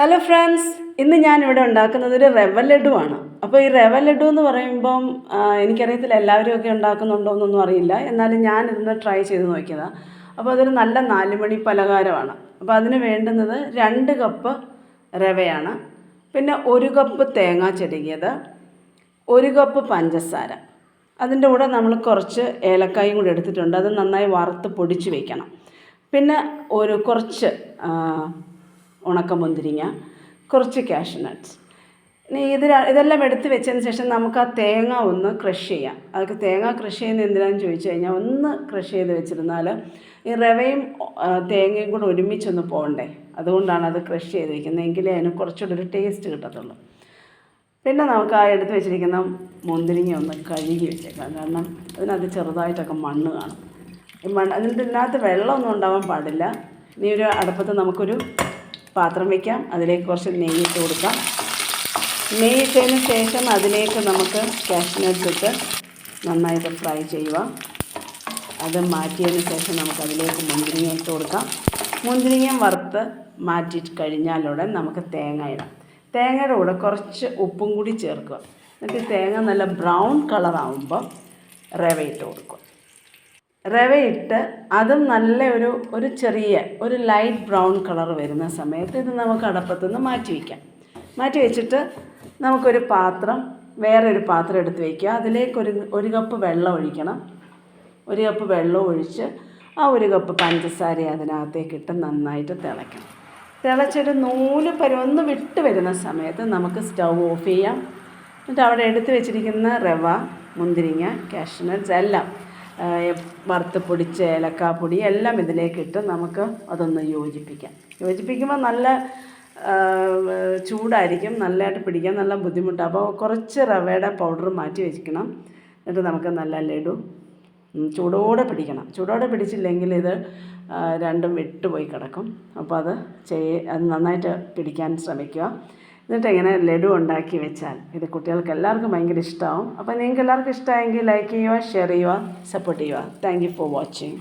Hello friends, ഇന്ന് ഞാനിവിടെ ഉണ്ടാക്കുന്നത് ഒരു റവ ലഡു ആണ്. അപ്പോൾ ഈ റവ ലഡു എന്ന് പറയുമ്പം എനിക്കറിയത്തില്ല എല്ലാവരും ഒക്കെ ഉണ്ടാക്കുന്നുണ്ടോ എന്നൊന്നും അറിയില്ല. എന്നാലും ഞാൻ ഇന്ന് ട്രൈ ചെയ്ത് നോക്കിയതാണ്. അപ്പോൾ അതൊരു നല്ല 4 മണി പലഹാരമാണ്. അപ്പോൾ അതിന് വേണ്ടുന്നത് 2 കപ്പ് റവയാണ്, പിന്നെ 1 കപ്പ് തേങ്ങ ചിരകിയത്, 1 കപ്പ് പഞ്ചസാര. അതിൻ്റെ കൂടെ നമ്മൾ കുറച്ച് ഏലക്കായും കൂടി എടുത്തിട്ടുണ്ട്. അത് നന്നായി വറുത്ത് പൊടിച്ച് വയ്ക്കണം. പിന്നെ കുറച്ച് ഉണക്കമുന്തിരിങ്ങ, കുറച്ച് കാഷ്യൂ നട്ട്സ്. ഇനി ഇതെല്ലാം എടുത്ത് വെച്ചതിന് ശേഷം നമുക്ക് ആ തേങ്ങ ഒന്ന് ക്രഷ് ചെയ്യാം. അതൊക്കെ തേങ്ങ ക്രഷ് ചെയ്യുന്നത് എന്തിനാണെന്ന് ചോദിച്ചു കഴിഞ്ഞാൽ, ഒന്ന് ക്രഷ് ചെയ്ത് വെച്ചിരുന്നാൽ ഈ റവയും തേങ്ങയും കൂടെ ഒരുമിച്ചൊന്ന് പോകണ്ടേ, അതുകൊണ്ടാണ് അത് ക്രഷ് ചെയ്ത് വയ്ക്കുന്നത്. എങ്കിലേ അതിന് കുറച്ചുകൂടി ഒരു ടേസ്റ്റ് കിട്ടത്തുള്ളൂ. പിന്നെ നമുക്ക് ആ എടുത്ത് വെച്ചിരിക്കുന്ന മുന്തിരിങ്ങ ഒന്ന് കഴുകി വെച്ചേക്കാം. കാരണം അതിനകത്ത് ചെറുതായിട്ടൊക്കെ മണ്ണ് കാണും. ഈ മണ്ണ് അതിനകത്ത് വെള്ളമൊന്നും ഉണ്ടാവാൻ പാടില്ല. ഇനി ഒരു അടുപ്പത്ത് നമുക്കൊരു പാത്രം വയ്ക്കാം. അതിലേക്ക് കുറച്ച് നെയ്യിട്ട് കൊടുക്കാം. നെയ്യിട്ടതിന് ശേഷം അതിലേക്ക് നമുക്ക് കാഷ്യൂ നട്ട്സ് ഇട്ട് നന്നായിട്ട് ഫ്രൈ ചെയ്യുക. അത് മാറ്റിയതിന് ശേഷം നമുക്കതിലേക്ക് മുന്തിരിങ്ങ ഇട്ട് കൊടുക്കാം. മുന്തിരിങ്ങ വറുത്ത് മാറ്റി കഴിഞ്ഞാലുടൻ നമുക്ക് തേങ്ങ ഇടാം. തേങ്ങയുടെ കൂടെ കുറച്ച് ഉപ്പും കൂടി ചേർക്കുക. എന്നിട്ട് തേങ്ങ നല്ല ബ്രൗൺ കളറാകുമ്പോൾ റവ ഇട്ട് കൊടുക്കുക. റവയിട്ട് അതും നല്ല ഒരു ചെറിയ ലൈറ്റ് ബ്രൗൺ കളർ വരുന്ന സമയത്ത് ഇത് നമുക്ക് അടുപ്പത്തുനിന്ന് മാറ്റി വയ്ക്കാം. മാറ്റി വെച്ചിട്ട് നമുക്കൊരു വേറൊരു പാത്രം എടുത്ത് വയ്ക്കുക. അതിലേക്ക് ഒരു കപ്പ് വെള്ളം ഒഴിക്കണം. 1 കപ്പ് വെള്ളം ഒഴിച്ച് ആ 1 കപ്പ് പഞ്ചസാര അതിനകത്തേക്ക് ഇട്ട് നന്നായിട്ട് തിളയ്ക്കണം. തിളച്ചൊരു നൂല് ഒന്ന് വിട്ട് വരുന്ന സമയത്ത് നമുക്ക് സ്റ്റൗ ഓഫ് ചെയ്യാം. എന്നിട്ട് അവിടെ എടുത്ത് വെച്ചിരിക്കുന്ന റവ, മുന്തിരിങ്ങ, കാഷ്യൂ നട്ട്സ് എല്ലാം വറുത്ത് പൊടിച്ച ഏലക്കാപ്പൊടി എല്ലാം ഇതിലേക്കിട്ട് നമുക്ക് അതൊന്ന് യോജിപ്പിക്കുമ്പോൾ നല്ല ചൂടായിരിക്കും. നല്ലതായിട്ട് പിടിക്കാൻ നല്ല ബുദ്ധിമുട്ടാണ്. അപ്പോൾ കുറച്ച് റവയുടെ പൗഡർ മാറ്റി വെക്കണം. എന്നിട്ട് നമുക്ക് നല്ല ലഡു ചൂടോടെ പിടിക്കണം. ചൂടോടെ പിടിച്ചില്ലെങ്കിൽ ഇത് രണ്ടും വിട്ടുപോയി കിടക്കും. അപ്പോൾ അത് നന്നായിട്ട് പിടിക്കാൻ ശ്രമിക്കുക. എന്നിട്ട് ഇങ്ങനെ ലഡു ഉണ്ടാക്കി വെച്ചാൽ ഇത് കുട്ടികൾക്ക് എല്ലാവർക്കും ഭയങ്കര ഇഷ്ടമാവും. അപ്പോൾ നിങ്ങൾക്ക് എല്ലാവർക്കും ഇഷ്ടമായെങ്കിൽ ലൈക്ക് ചെയ്യുക, ഷെയർ ചെയ്യുക, സപ്പോർട്ട് ചെയ്യുക. Thank you for watching.